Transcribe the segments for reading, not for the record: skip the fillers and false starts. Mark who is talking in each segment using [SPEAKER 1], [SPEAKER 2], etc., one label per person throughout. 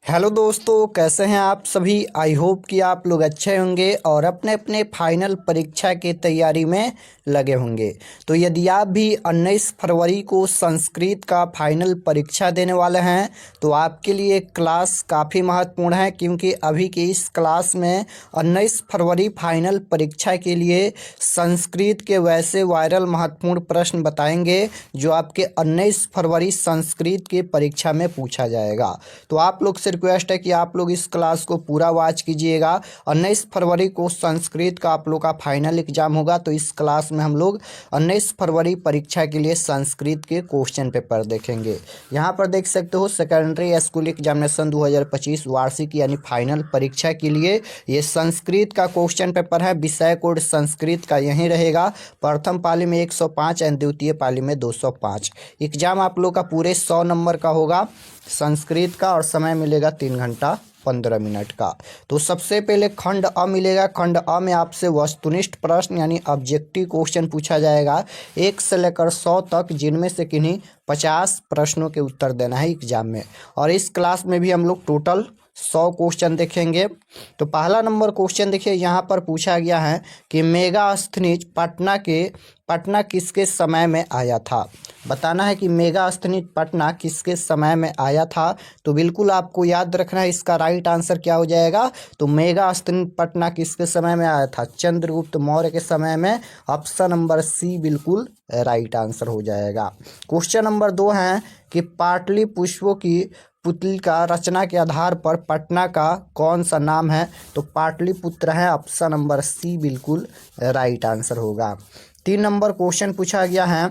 [SPEAKER 1] Hello दोस्तों, कैसे हैं आप सभी। आई होप कि आप लोग अच्छे होंगे और अपने अपने फाइनल परीक्षा की तैयारी में लगे होंगे। तो यदि आप भी 19 फरवरी को संस्कृत का फाइनल परीक्षा देने वाले हैं तो आपके लिए क्लास काफ़ी महत्वपूर्ण है, क्योंकि अभी की इस क्लास में 19 फरवरी फाइनल परीक्षा के लिए संस्कृत के वैसे वायरल महत्वपूर्ण प्रश्न बताएंगे जो आपके 19 फरवरी संस्कृत के परीक्षा में पूछा जाएगा। तो आप लोग से रिक्वेस्ट है कि आप लोग इस क्लास को पूरा वॉच कीजिएगा। 19 फरवरी को संस्कृत का आप लोग का फाइनल एग्जाम होगा, तो इस क्लास में हम लोग 19 फरवरी परीक्षा के लिए संस्कृत के क्वेश्चन पेपर देखेंगे। यहाँ पर देख सकते हो सेकेंडरी स्कूल एग्जामिनेशन 2025 वार्षिक यानी फाइनल परीक्षा के लिए ये संस्कृत का क्वेश्चन पेपर है। विषय कोड संस्कृत का यही रहेगा। प्रथम पाली में 105 एंड द्वितीय पाली में 205। एग्जाम आप लोग का पूरे 100 नंबर का होगा संस्कृत का, और समय मिलेगा 3 घंटा 15 मिनट का। तो सबसे पहले खंड अ मिलेगा। खंड अ में आपसे वस्तुनिष्ठ प्रश्न यानी ऑब्जेक्टिव क्वेश्चन पूछा जाएगा 1 से लेकर 100 तक, जिनमें से किन्हीं 50 प्रश्नों के उत्तर देना है एग्जाम में। और इस क्लास में भी हम लोग टोटल 100 क्वेश्चन देखेंगे। तो पहला नंबर क्वेश्चन देखिए, यहाँ पर पूछा गया है कि मेगास्थनीज पटना किसके समय में आया था। बताना है कि मेगास्थनीज पटना किसके समय में आया था। तो बिल्कुल आपको याद रखना है, इसका राइट आंसर क्या हो जाएगा। तो मेगास्थनीज पटना किसके समय में आया था, चंद्रगुप्त मौर्य के समय में। ऑप्शन नंबर सी बिल्कुल राइट आंसर हो जाएगा। क्वेश्चन नंबर 2 है कि पाटलिपुष्पों की पुतली का रचना के आधार पर पटना का कौन सा नाम है। तो पाटलिपुत्र है। ऑप्शन नंबर सी बिल्कुल राइट आंसर होगा। 3 नंबर क्वेश्चन पूछा गया है,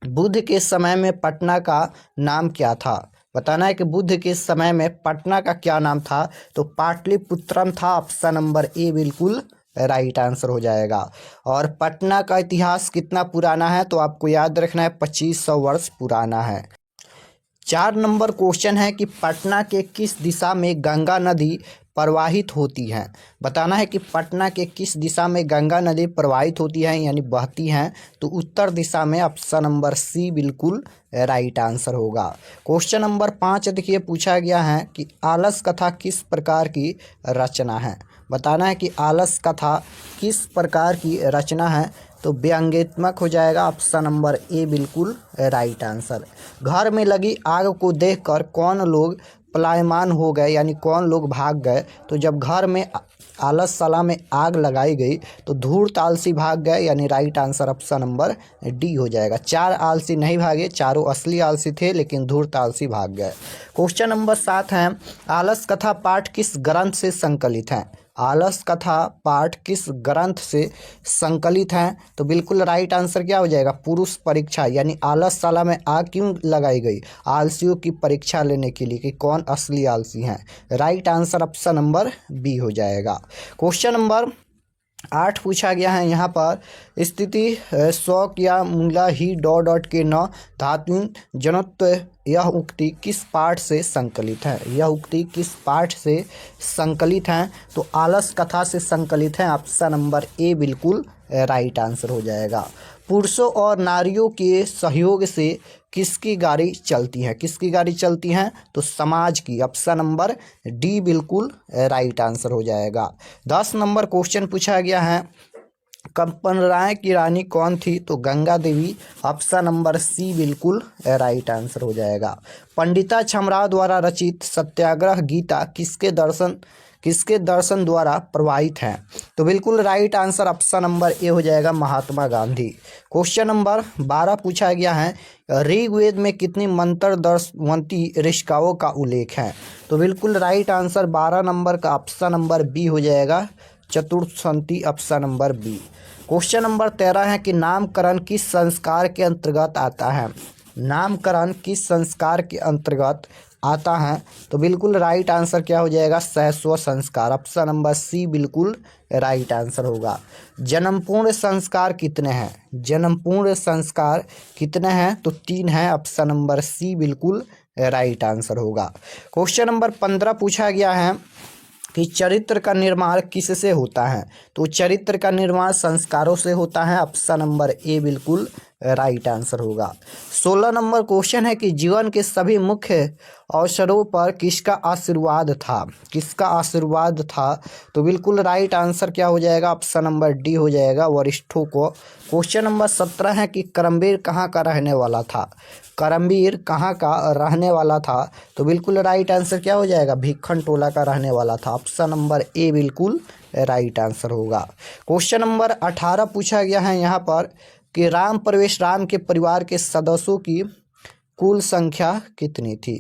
[SPEAKER 1] बुद्ध के समय में पटना का नाम क्या था। बताना है कि बुद्ध के समय में पटना का क्या नाम था। तो पाटलिपुत्रम था। ऑप्शन नंबर ए बिल्कुल राइट आंसर हो जाएगा। और पटना का इतिहास कितना पुराना है, तो आपको याद रखना है 2500 वर्ष पुराना है। 4 नंबर क्वेश्चन है कि पटना के किस दिशा में गंगा नदी प्रवाहित होती है। बताना है कि पटना के किस दिशा में गंगा नदी प्रवाहित होती है यानी बहती हैं। तो उत्तर दिशा में। ऑप्शन नंबर सी बिल्कुल राइट आंसर होगा। क्वेश्चन नंबर 5 देखिए, पूछा गया है कि आलस कथा किस प्रकार की रचना है। बताना है कि आलस कथा किस प्रकार की रचना है। तो व्यंग्यात्मक हो जाएगा। ऑप्शन नंबर ए बिल्कुल राइट आंसर। घर में लगी आग को देखकर कौन लोग पलायमान हो गए यानी कौन लोग भाग गए। तो जब घर में आलसशाला में आग लगाई गई तो धूर्त आलसी भाग गए यानी right answer option number D हो जाएगा। 4 आलसी नहीं भागे, चारों असली आलसी थे, लेकिन धूर्त आलसी भाग गए। क्वेश्चन नंबर 7 है, आलस कथा पाठ किस ग्रंथ से संकलित है। आलस कथा पाठ किस ग्रंथ से संकलित हैं। तो बिल्कुल राइट आंसर क्या हो जाएगा, पुरुष परीक्षा यानी आलसशाला में आग क्यों लगाई गई, आलसियों की परीक्षा लेने के लिए कि कौन असली आलसी हैं। Right answer option number B हो जाएगा। क्वेश्चन नंबर 8 पूछा गया है यहाँ पर, स्थिति शौक या मूला ही डॉट डॉट के न धातु जनत्व, यह उक्ति किस पाठ से संकलित है। यह उक्ति किस पाठ से संकलित है। तो आलस कथा से संकलित है। ऑप्शन नंबर ए बिल्कुल राइट आंसर हो जाएगा। पुरुषों और नारियों के सहयोग से किसकी गाड़ी चलती है। किसकी गाड़ी चलती है। तो समाज की। ऑप्शन नंबर डी बिल्कुल राइट आंसर हो जाएगा। 10 नंबर क्वेश्चन पूछा गया है, कंपन की रानी कौन थी। तो गंगा देवी। ऑप्शन नंबर सी बिल्कुल राइट आंसर हो जाएगा। पंडिता छमराव द्वारा रचित सत्याग्रह गीता किसके दर्शन द्वारा प्रभावित है। तो बिल्कुल राइट आंसर ऑप्शन नंबर ए हो जाएगा, महात्मा गांधी। क्वेश्चन नंबर 12 पूछा गया है, ऋग्वेद में कितनी मंत्रदर्शवंती ऋषिकाओं का उल्लेख है। तो बिल्कुल राइट आंसर 12 नंबर का ऑप्शन नंबर बी हो जाएगा, चतुर्थसंती। Option number B. Question number 13 है कि नामकरण किस संस्कार के अंतर्गत आता है। नामकरण किस संस्कार के अंतर्गत आता है। तो बिल्कुल राइट आंसर क्या हो जाएगा, शैशव संस्कार। ऑप्शन नंबर सी बिल्कुल राइट आंसर होगा। जन्मपूर्ण संस्कार कितने हैं। जन्मपूर्ण संस्कार कितने हैं। तो 3 हैं। ऑप्शन नंबर सी बिल्कुल राइट आंसर होगा। क्वेश्चन नंबर 15 पूछा गया है कि चरित्र का निर्माण किससे होता है। तो चरित्र का निर्माण संस्कारों से होता है। ऑप्शन नंबर ए बिल्कुल राइट आंसर होगा। 16 नंबर क्वेश्चन है कि जीवन के सभी मुख्य अवसरों पर किसका आशीर्वाद था, किसका आशीर्वाद था? तो बिल्कुल राइट आंसर क्या हो जाएगा? ऑप्शन नंबर डी हो जाएगा, वरिष्ठों को। क्वेश्चन नंबर 17 है कि करमवीर कहाँ का रहने वाला था, करमवीर कहाँ का रहने वाला था? तो बिल्कुल राइट आंसर क्या हो जाएगा? भिक्खन टोला का रहने वाला था। ऑप्शन नंबर ए बिल्कुल राइट आंसर होगा। क्वेश्चन नंबर 18 पूछा गया है यहाँ पर कि राम प्रवेश राम के परिवार के सदस्यों की कुल संख्या कितनी थी?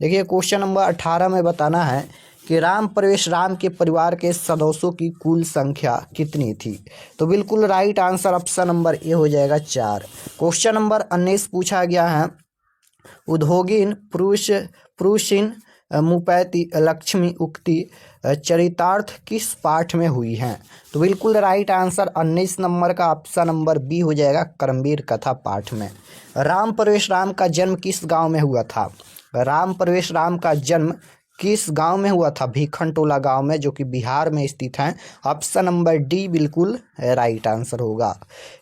[SPEAKER 1] देखिए क्वेश्चन नंबर 18 में बताना है कि राम प्रवेश राम के परिवार के सदस्यों की कुल संख्या कितनी थी? तो बिल्कुल राइट आंसर ऑप्शन नंबर ए हो जाएगा 4। क्वेश्चन नंबर 19 पूछा गया है उद्योगिन पुरुषिन मुपैति लक्ष्मी उक्ति चरितार्थ किस पाठ में हुई हैं? तो बिल्कुल राइट आंसर 19 नंबर का ऑप्शन नंबर बी हो जाएगा, करमवीर कथा पाठ में। राम प्रवेश राम का जन्म किस गांव में हुआ था? राम प्रवेश राम का जन्म किस गांव में हुआ था? भिखन टोला गांव में, जो कि बिहार में स्थित है। ऑप्शन नंबर डी बिल्कुल राइट आंसर होगा।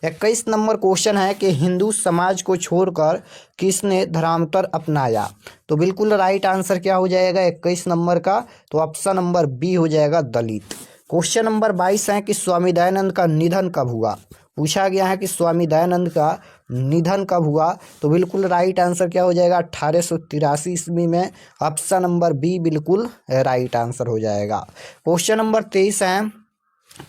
[SPEAKER 1] 21 नंबर क्वेश्चन है कि हिंदू समाज को छोड़कर किसने धर्मांतर अपनाया? तो बिल्कुल राइट आंसर क्या हो जाएगा 21 नंबर का? तो ऑप्शन नंबर बी हो जाएगा, दलित। क्वेश्चन नंबर 22 है कि स्वामी दयानंद का निधन कब हुआ? पूछा गया है कि स्वामी दयानंद का निधन कब हुआ? तो बिल्कुल राइट आंसर क्या हो जाएगा? 1883 ईस्वी में। ऑप्शन नंबर बी बिल्कुल राइट आंसर हो जाएगा। क्वेश्चन नंबर 23 है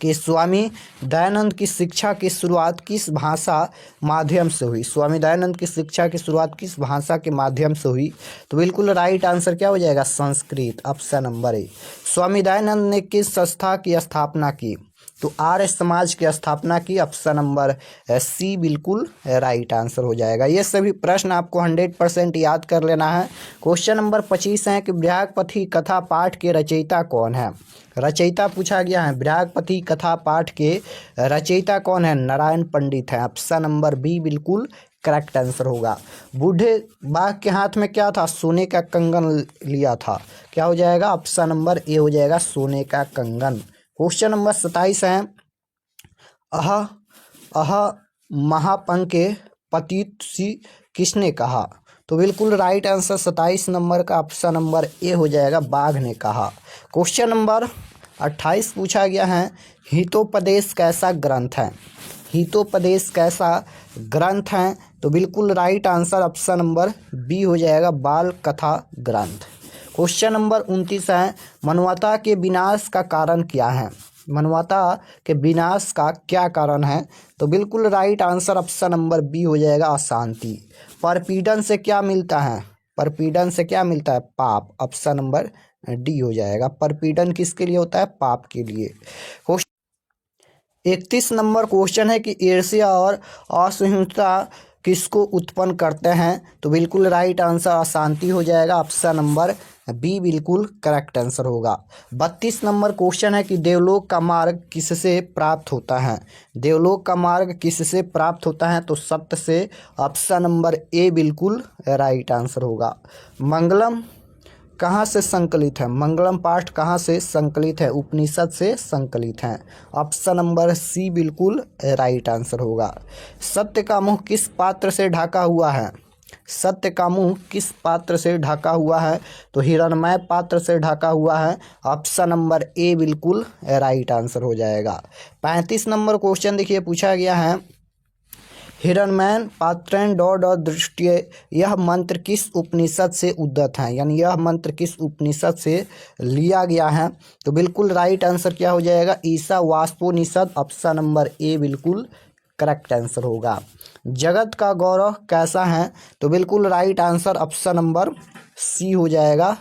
[SPEAKER 1] कि स्वामी दयानंद की शिक्षा की शुरुआत किस भाषा माध्यम से हुई? स्वामी दयानंद की शिक्षा की शुरुआत किस भाषा के माध्यम से हुई? तो बिल्कुल राइट आंसर क्या हो जाएगा? Sanskrit. Option number A. Swami Dayanand ने किस संस्था की स्थापना की? तो आर्य समाज की स्थापना की। ऑप्शन नंबर सी बिल्कुल राइट आंसर हो जाएगा। ये सभी प्रश्न आपको 100% याद कर लेना है। क्वेश्चन नंबर 25 है कि ब्रह्मपथी कथा पाठ के रचयिता कौन है? रचयिता पूछा गया है, ब्रह्मपथी कथा पाठ के रचयिता कौन है? नारायण पंडित है। ऑप्शन नंबर बी बिल्कुल करेक्ट आंसर होगा। बूढ़े बाघ के हाथ में क्या था? सोने का कंगन लिया था। क्या हो जाएगा? ऑप्शन नंबर ए हो जाएगा, सोने का कंगन। क्वेश्चन नंबर 27 है अह अह महापंके पतितसी किसने कहा? तो बिल्कुल राइट आंसर 27 नंबर का ऑप्शन नंबर ए हो जाएगा, बाघ ने कहा। क्वेश्चन नंबर 28 पूछा गया है हितोपदेश कैसा ग्रंथ है? हितोपदेश कैसा ग्रंथ है? तो बिल्कुल right answer option number B हो जाएगा, बाल कथा ग्रंथ। क्वेश्चन नंबर 29 है मानवता के विनाश का कारण क्या है? मानवता के विनाश का क्या कारण है? तो बिल्कुल right answer option number B हो जाएगा, अशांति। परपीड़न से क्या मिलता है? परपीड़न से क्या मिलता है? पाप। ऑप्शन नंबर डी हो जाएगा। परपीड़न किसके लिए होता है? पाप के लिए। 31 नंबर क्वेश्चन है कि ईर्ष्या और असहिष्णुता किसको उत्पन्न करते हैं? तो बिल्कुल राइट आंसर अशांति हो जाएगा। ऑप्शन नंबर बी बिल्कुल करेक्ट आंसर होगा। 32 नंबर क्वेश्चन है कि देवलोक का मार्ग किससे प्राप्त होता है? देवलोक का मार्ग किससे प्राप्त होता है? तो सत्य से। ऑप्शन नंबर ए बिल्कुल राइट आंसर होगा। मंगलम कहाँ से संकलित है? मंगलम पाठ कहाँ से संकलित है? उपनिषद से संकलित है। ऑप्शन नंबर सी बिल्कुल राइट आंसर होगा। सत्य का मुंह किस पात्र से ढका हुआ है? सत्य का मुंह किस पात्र से ढका हुआ है? तो हिरणमय पात्र से ढका हुआ है। ऑप्शन नंबर ए बिल्कुल राइट आंसर हो जाएगा। 35 नंबर क्वेश्चन देखिए पूछा गया है हिरणमय पात्रेण डॉट दृष्टि यह मंत्र किस उपनिषद से उद्धत है? यानी यह मंत्र किस उपनिषद से लिया गया है? तो बिल्कुल राइट आंसर क्या हो जाएगा? ईशावास्योपनिषद। ऑप्शन नंबर ए बिल्कुल करेक्ट आंसर होगा। जगत का गौरव कैसा है? तो बिल्कुल right answer option number C हो जाएगा,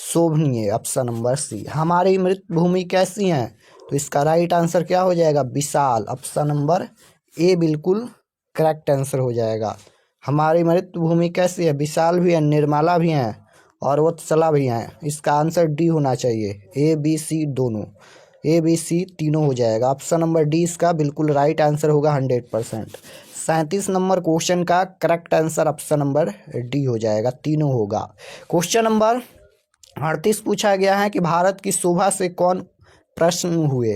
[SPEAKER 1] शोभनीय। Option number C. हमारी मृत भूमि कैसी है? तो इसका राइट आंसर क्या हो जाएगा? विशाल। ऑप्शन नंबर ए बिल्कुल करेक्ट आंसर हो जाएगा। हमारी मृत भूमि कैसी है? विशाल भी है, निर्मला भी है और वत्सला भी है। इसका आंसर डी होना चाहिए। ए बी सी दोनों, ए बी सी तीनों हो जाएगा। ऑप्शन नंबर डी इसका बिल्कुल राइट आंसर होगा 100%। 37 नंबर क्वेश्चन का correct answer option number D हो जाएगा, तीनों होगा। क्वेश्चन नंबर 38 पूछा गया है कि भारत की शोभा से कौन प्रश्न हुए?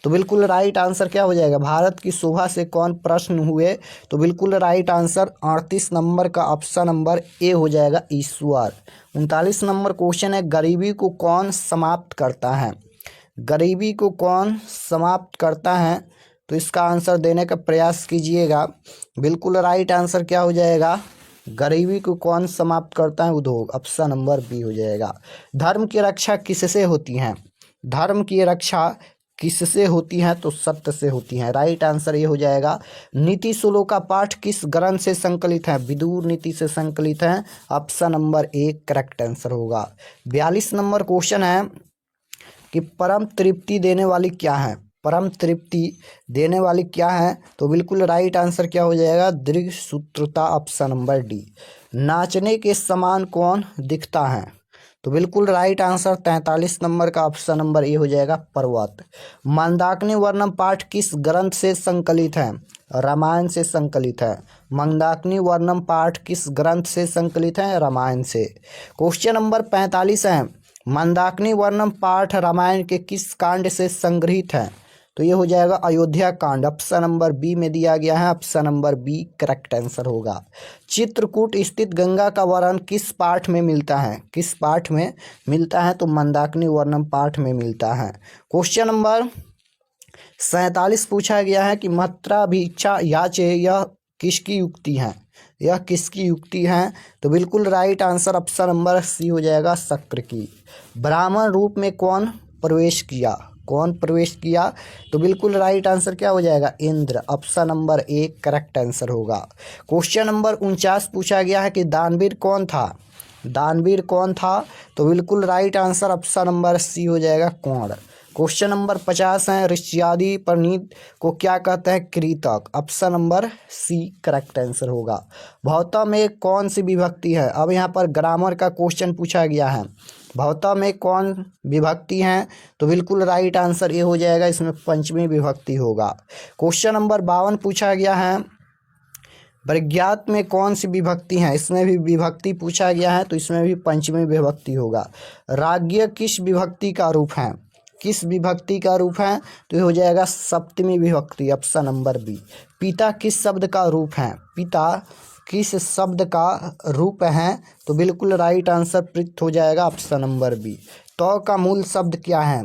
[SPEAKER 1] तो बिल्कुल राइट आंसर क्या हो जाएगा, भारत की शोभा से कौन प्रश्न हुए? तो बिल्कुल राइट आंसर 38 नंबर का ऑप्शन नंबर ए हो जाएगा, ईश्वर। 39 नंबर क्वेश्चन है, गरीबी को कौन समाप्त करता है? गरीबी को कौन समाप्त करता है? तो इसका आंसर देने का प्रयास कीजिएगा। बिल्कुल राइट आंसर क्या हो जाएगा, गरीबी को कौन समाप्त करता है? उद्योग, ऑप्शन नंबर बी हो जाएगा। धर्म की रक्षा किससे होती है? धर्म की रक्षा किससे होती है? तो सत्य से होती है। राइट आंसर ये हो जाएगा। नीति 16 का पाठ किस ग्रंथ से संकलित है? विदुर नीति से संकलित है, option number A correct answer होगा। 42 नंबर क्वेश्चन है कि परम तृप्ति देने वाली क्या है? परम तृप्ति देने वाली क्या है? तो बिल्कुल राइट आंसर क्या हो जाएगा, दीर्घ सूत्रता, ऑप्शन नंबर डी। नाचने के समान कौन दिखता है? तो बिल्कुल राइट आंसर 43 नंबर का ऑप्शन नंबर ए हो जाएगा, पर्वत। मंदाकिनी वर्णम पाठ किस ग्रंथ से संकलित है? रामायण से संकलित है। मंदाकिनी वर्णम पाठ किस ग्रंथ से संकलित है? रामायण से। क्वेश्चन नंबर 45 है, मंदाकिनी वर्णम पाठ रामायण के किस कांड से संग्रहित है? तो ये हो जाएगा अयोध्या कांड, ऑप्शन नंबर बी में दिया गया है, option number B correct answer होगा। चित्रकूट स्थित गंगा का वर्णन किस पाठ में मिलता है? किस पाठ में मिलता है? तो मंदाकिनी वर्णम पाठ में मिलता है। क्वेश्चन नंबर 47 पूछा गया है कि मात्रा भिक्षा याचे, यह किसकी युक्ति है? यह किसकी युक्ति है? तो बिल्कुल right answer option number C हो जाएगा, शक्र की। ब्राह्मण रूप में कौन प्रवेश किया? कौन प्रवेश किया? तो बिल्कुल राइट आंसर क्या हो जाएगा, Indra, option number A correct answer होगा। क्वेश्चन नंबर 49 पूछा गया है कि दानवीर कौन था? दानवीर कौन था? तो बिल्कुल right answer option number C हो जाएगा, कौण। क्वेश्चन नंबर 50 है, ऋष्यादि प्रणीत को क्या कहते हैं? कृतक, option number C correct answer होगा। भौता में कौन सी विभक्ति है? अब यहाँ पर ग्रामर का क्वेश्चन पूछा गया है। भौता में कौन विभक्ति है? तो बिल्कुल राइट आंसर ये हो जाएगा, इसमें पंचमी विभक्ति होगा। क्वेश्चन नंबर 52 पूछा गया है, प्रज्ञात में कौन सी विभक्ति है? इसमें भी विभक्ति पूछा गया है, तो इसमें भी पंचमी विभक्ति होगा। राज्य किस विभक्ति का रूप है? किस विभक्ति का रूप है? तो ये हो जाएगा सप्तमी विभक्ति, ऑप्शन नंबर बी। पिता किस शब्द का रूप है? पिता किस शब्द का रूप है? तो बिल्कुल राइट आंसर पृथ हो जाएगा, ऑप्शन नंबर बी। तो का मूल शब्द क्या है?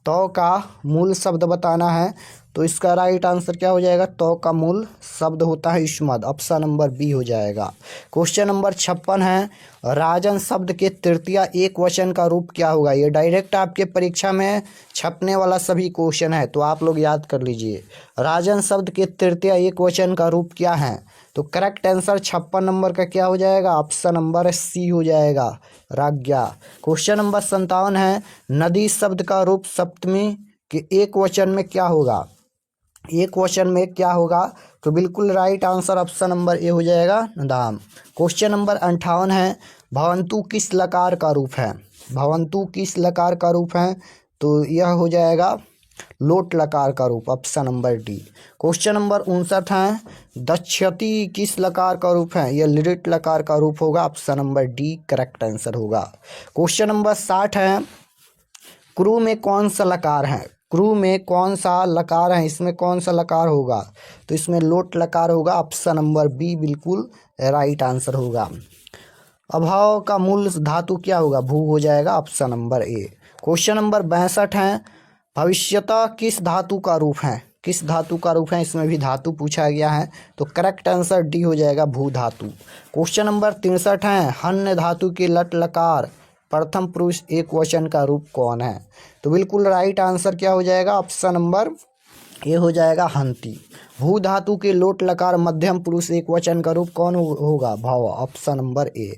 [SPEAKER 1] तो का मूल शब्द बताना है, तो इसका राइट आंसर क्या हो जाएगा, तो का मूल शब्द होता है युष्मद, ऑप्शन नंबर बी हो जाएगा। क्वेश्चन नंबर 56 है, राजन शब्द के तृतीया एक वचन का रूप क्या होगा? ये डायरेक्ट आपके परीक्षा में छपने वाला सभी क्वेश्चन है, तो आप लोग याद कर लीजिए। राजन शब्द के तृतीया एक वचन का रूप क्या है? तो करेक्ट आंसर 56 नंबर का क्या हो जाएगा, ऑप्शन नंबर सी हो जाएगा, राज्ञा। क्वेश्चन नंबर 57 है, नदी शब्द का रूप सप्तमी के एक वचन में क्या होगा? एक वचन में क्या होगा? तो बिल्कुल राइट आंसर ऑप्शन नंबर ए हो जाएगा, नदाम। क्वेश्चन नंबर 58 है, भवंतु किस लकार का रूप है? भवंतु किस लकार का रूप है? तो यह हो जाएगा लोट लकार का रूप, option number D. Question number 59 है, दक्षति किस लकार का रूप है? यह लिट लकार का रूप होगा, option number D correct answer होगा। क्वेश्चन नंबर 60 है, क्रू में कौन सा लकार है? क्रू में कौन सा लकार है? इसमें कौन सा लकार होगा? तो इसमें लोट लकार होगा, ऑप्शन नंबर बी बिल्कुल राइट आंसर होगा। अभाव का मूल धातु क्या होगा? भू हो जाएगा, ऑप्शन नंबर ए। क्वेश्चन नंबर 62 है, भविष्यता किस धातु का रूप है? किस धातु का रूप है? इसमें भी धातु पूछा गया है, तो करेक्ट आंसर डी हो जाएगा, भू धातु। क्वेश्चन नंबर 63 है, हन्य धातु के लट लकार प्रथम पुरुष एक वचन का रूप कौन है? तो बिल्कुल राइट आंसर क्या हो जाएगा, ऑप्शन नंबर ए हो जाएगा, हंती। भू धातु के लोट लकार मध्यम पुरुष एक वचन का रूप कौन होगा? भव, ऑप्शन नंबर ए।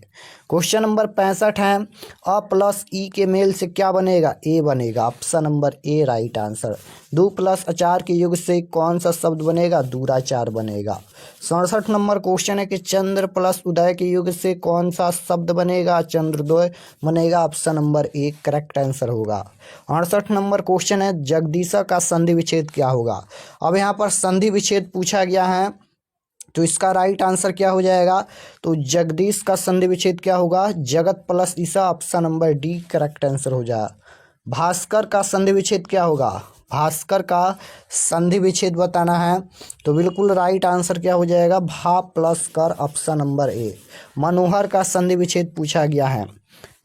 [SPEAKER 1] क्वेश्चन नंबर 65 है, अ प्लस ई के मेल से क्या बनेगा? ए बनेगा, ऑप्शन नंबर ए राइट आंसर। 2 प्लस अचार के युग से कौन सा शब्द बनेगा? दूराचार बनेगा। 67 नंबर क्वेश्चन है कि चंद्र प्लस उदय के युग से कौन सा शब्द बनेगा? चंद्रोदय बनेगा, option number A correct answer होगा। 68 नंबर क्वेश्चन है, जगदीशा का संधि विच्छेद क्या होगा? अब यहाँ पर संधि विच्छेद पूछा गया है, तो इसका राइट आंसर क्या हो जाएगा? तो जगदीश का संधि विच्छेद क्या होगा? जगत प्लस ईसा, option number D correct answer हो जाएगा। भास्कर का संधि विच्छेद क्या होगा? भास्कर का संधि विच्छेद बताना है तो बिल्कुल राइट आंसर क्या हो जाएगा? भा प्लस कर, ऑप्शन नंबर ए। मनोहर का संधि विच्छेद पूछा गया है।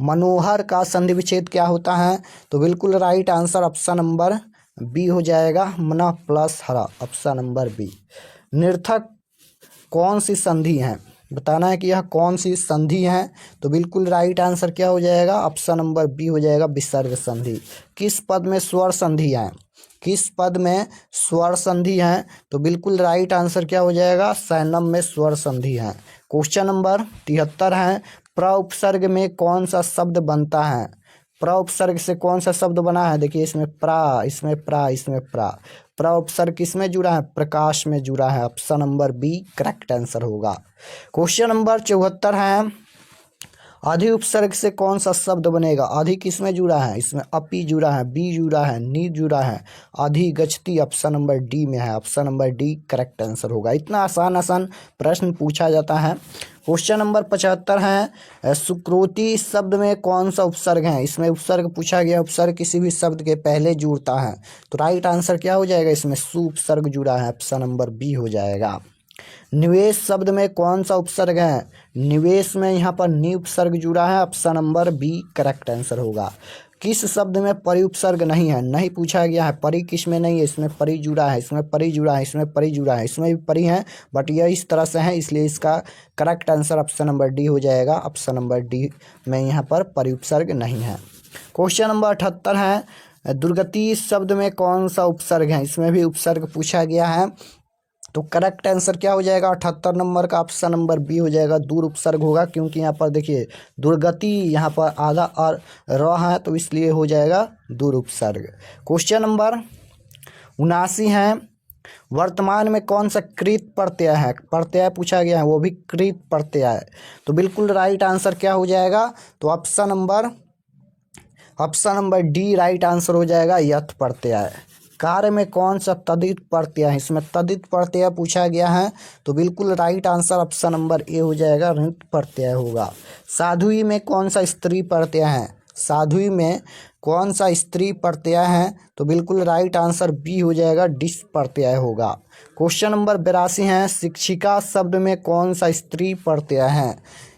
[SPEAKER 1] मनोहर का संधि विच्छेद क्या होता है? तो बिल्कुल right answer option number B हो जाएगा, मन प्लस हरा, ऑप्शन नंबर बी। निरर्थक कौन सी संधि है? बताना है कि यह कौन सी संधि है। तो बिल्कुल राइट आंसर क्या हो जाएगा? ऑप्शन नंबर बी हो जाएगा, विसर्ग संधि। किस पद में स्वर संधि है? किस पद में स्वर संधि है? तो बिल्कुल राइट आंसर क्या हो जाएगा? सैनम में स्वर संधि है। क्वेश्चन नंबर 73 है, प्र उपसर्ग में कौन सा शब्द बनता है? प्र उपसर्ग से कौन सा शब्द बना है? देखिए इसमें प्रा, इसमें प्रा, इसमें प्रा। प्र उपसर्ग किसमें जुड़ा है? प्रकाश में जुड़ा है, option number B correct answer होगा। क्वेश्चन नंबर 74 है, आधि उपसर्ग से कौन सा शब्द बनेगा? आधि किसमें जुड़ा है? इसमें अपी जुड़ा है, बी जुड़ा है, नी जुड़ा है, आधि गच्छति, ऑप्शन नंबर डी में है, option number D correct answer होगा। इतना आसान आसान प्रश्न पूछा जाता है। क्वेश्चन नंबर 75 है, सुकृति शब्द में कौन सा उपसर्ग है? इसमें उपसर्ग पूछा गया, उपसर्ग किसी भी शब्द के पहले जुड़ता है तो राइट आंसर क्या हो जाएगा? इसमें सु उपसर्ग जुड़ा है, ऑप्शन नंबर बी हो जाएगा। निवेश शब्द में कौन सा उपसर्ग है? निवेश में यहाँ पर नि उपसर्ग जुड़ा है, option number B correct answer होगा। किस शब्द में परि उपसर्ग नहीं है? नहीं पूछा गया है। परि किस में नहीं है? इसमें परि जुड़ा है, इसमें परि जुड़ा है, इसमें परि जुड़ा है, इसमें भी परि है, बट यह इस तरह से है, इसलिए इसका correct answer option number D हो जाएगा। ऑप्शन नंबर डी में यहाँ पर परि उपसर्ग नहीं है। क्वेश्चन नंबर 78 है, दुर्गति शब्द में कौन सा उपसर्ग है? इसमें भी उपसर्ग पूछा गया है तो करेक्ट आंसर क्या हो जाएगा? 78 नंबर का ऑप्शन नंबर बी हो जाएगा, दूर उपसर्ग होगा, क्योंकि यहाँ पर देखिए दुर्गति यहाँ पर आधा और र है तो इसलिए हो जाएगा दूर उपसर्ग। क्वेश्चन नंबर 79 है, वर्तमान में कौन सा कृत प्रत्यय है? प्रत्यय पूछा गया है, वो भी कृत प्रत्यय है तो बिल्कुल राइट आंसर क्या हो जाएगा? तो option number D right answer हो जाएगा, यथ प्रत्यय। कार्य में कौन सा तद्धित प्रत्यय है? इसमें तद्धित प्रत्यय पूछा गया है तो बिल्कुल राइट आंसर ऑप्शन नंबर ए हो जाएगा, ऋत प्रत्यय होगा। साधुई में कौन सा स्त्री प्रत्यय है? साधुई में कौन सा स्त्री प्रत्यय है? तो बिल्कुल राइट आंसर बी हो जाएगा, डिस प्रत्यय होगा। क्वेश्चन नंबर 82 है, शिक्षिका शब्द में कौन सा स्त्री प्रत्यय है?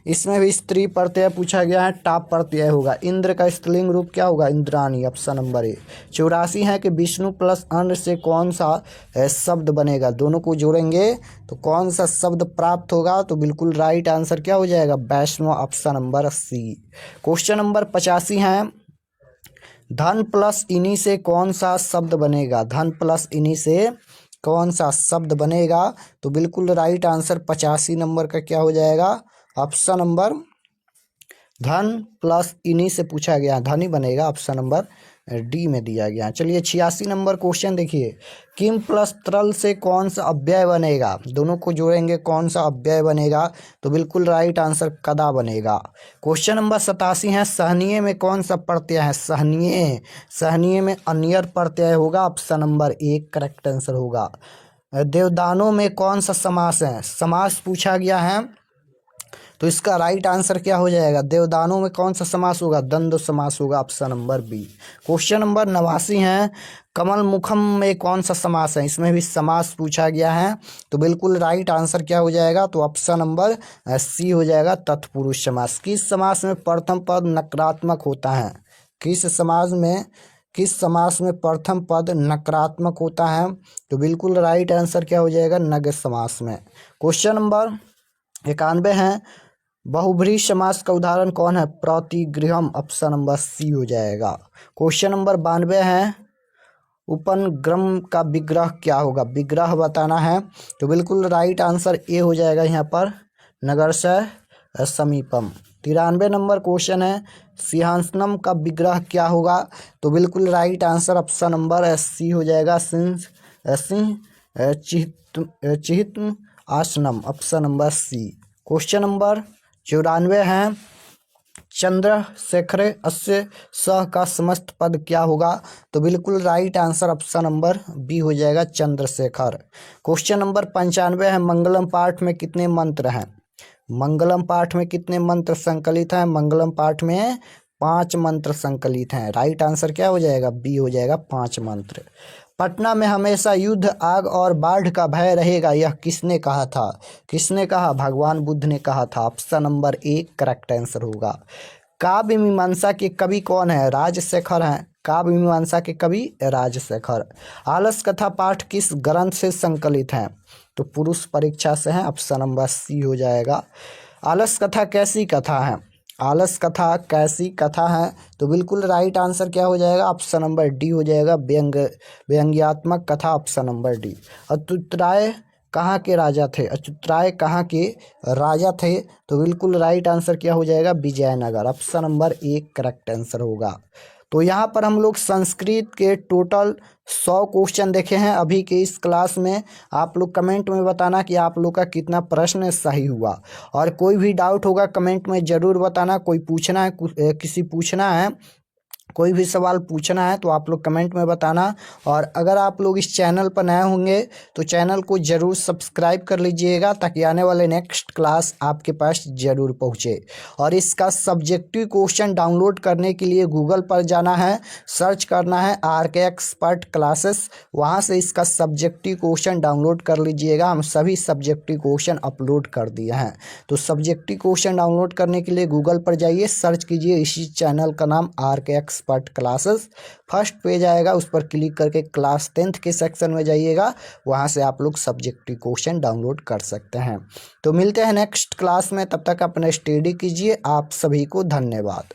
[SPEAKER 1] इसमें भी स्त्री प्रत्यय पूछा गया है, टाप प्रत्यय होगा। इंद्र का स्त्रीलिंग रूप क्या होगा? इंद्राणी, ऑप्शन नंबर ए। 84 है कि विष्णु प्लस अन्न से कौन सा शब्द बनेगा? दोनों को जोड़ेंगे तो कौन सा शब्द प्राप्त होगा? तो बिल्कुल राइट आंसर क्या हो जाएगा? Vaishnav, option number C. Question number 85 है, धन प्लस इन्हीं से कौन सा शब्द बनेगा? धन प्लस इन्हीं से कौन सा शब्द बनेगा? तो बिल्कुल राइट आंसर 85 नंबर का क्या हो जाएगा? ऑप्शन नंबर धन प्लस इन्हीं से पूछा गया, धन ही बनेगा, ऑप्शन नंबर डी में दिया गया। चलिए 86 नंबर क्वेश्चन देखिए, किम प्लस त्रल से कौन सा अव्यय बनेगा? दोनों को जोड़ेंगे कौन सा अव्यय बनेगा? तो बिल्कुल राइट आंसर कदा बनेगा। क्वेश्चन नंबर 87 है, सहनीय में कौन सा प्रत्यय है? सहनीय में अनियर प्रत्यय होगा, option number A correct answer होगा। देवदानों में कौन सा समास है? समास पूछा गया है तो इसका राइट आंसर क्या हो जाएगा? देवदानों में कौन सा समास होगा? द्वंद्व समास होगा, option number B. Question number 89 है, कमल मुखम में कौन सा समास है? इसमें भी समास पूछा गया है तो बिल्कुल राइट आंसर क्या हो जाएगा? तो ऑप्शन नंबर सी हो जाएगा, तत्पुरुष समास। किस समास में प्रथम पद नकारात्मक होता है? किस समास में प्रथम पद नकारात्मक होता है? तो बिल्कुल राइट आंसर क्या हो जाएगा? नगर समास में। क्वेश्चन नंबर 91 है, बहुब्रीहि समास का उदाहरण कौन है? प्रतिगृहम, ऑप्शन नंबर सी हो जाएगा। क्वेश्चन नंबर 92 है, उपनग्रम का विग्रह क्या होगा? विग्रह बताना है तो बिल्कुल राइट आंसर ए हो जाएगा यहाँ पर, नगरशय समीपम। 93 नंबर क्वेश्चन है, सिंहासनम का विग्रह क्या होगा? तो बिल्कुल right answer option number C हो जाएगा, सिंह चिहित आसनम, option number C. Question number 94 है, चंद्रशेखरे अस्य सह का समस्त पद क्या होगा? तो बिल्कुल right answer option number B हो जाएगा, चंद्रशेखर। क्वेश्चन नंबर 95 है, मंगलम पाठ में कितने मंत्र हैं? मंगलम पाठ में कितने मंत्र संकलित हैं? मंगलम पाठ में 5 मंत्र संकलित हैं। राइट आंसर क्या हो जाएगा? बी हो जाएगा 5 मंत्र। पटना में हमेशा युद्ध, आग और बाढ़ का भय रहेगा, यह किसने कहा था? किसने कहा? भगवान बुद्ध ने कहा था। Option number A correct answer होगा। काव्य मीमांसा के कवि कौन है? राजशेखर हैं। काव्य मीमांसा के कवि राजशेखर। आलस कथा पाठ किस ग्रंथ से संकलित हैं? तो पुरुष परीक्षा से है। ऑप्शन नंबर सी हो जाएगा। आलस कथा कैसी कथा है? आलस कथा कैसी कथा है? तो बिल्कुल राइट आंसर क्या हो जाएगा? ऑप्शन नंबर डी हो जाएगा, व्यंग्यात्मक कथा। Option number D. अच्युतराय कहाँ के राजा थे? अच्युतराय कहाँ के राजा थे? तो बिल्कुल राइट आंसर क्या हो जाएगा? Vijayanagar. Option number A correct answer होगा। तो यहाँ पर हम लोग संस्कृत के टोटल 100 क्वेश्चन देखे हैं अभी के इस क्लास में। आप लोग कमेंट में बताना कि आप लोग का कितना प्रश्न सही हुआ, और कोई भी डाउट होगा कमेंट में ज़रूर बताना। कोई पूछना है, किसी पूछना है, कोई भी सवाल पूछना है तो आप लोग कमेंट में बताना। और अगर आप लोग इस चैनल पर नए होंगे तो चैनल को ज़रूर सब्सक्राइब कर लीजिएगा, ताकि आने वाले नेक्स्ट क्लास आपके पास ज़रूर पहुँचे। और इसका सब्जेक्टिव क्वेश्चन डाउनलोड करने के लिए गूगल पर जाना है, सर्च करना है RK एक्सपर्ट क्लासेस, वहाँ से इसका सब्जेक्टिव क्वेश्चन डाउनलोड कर लीजिएगा। हम सभी सब्जेक्टिव क्वेश्चन अपलोड कर दिए हैं। तो सब्जेक्टिव क्वेश्चन डाउनलोड करने के लिए गूगल पर जाइए, सर्च कीजिए इसी चैनल का नाम RK expert classes. First page आएगा, उस पर क्लिक करके क्लास 10th के सेक्शन में जाइएगा, वहाँ से आप लोग सब्जेक्टिव क्वेश्चन डाउनलोड कर सकते हैं। तो मिलते हैं नेक्स्ट क्लास में, तब तक अपना स्टडी कीजिए। आप सभी को धन्यवाद।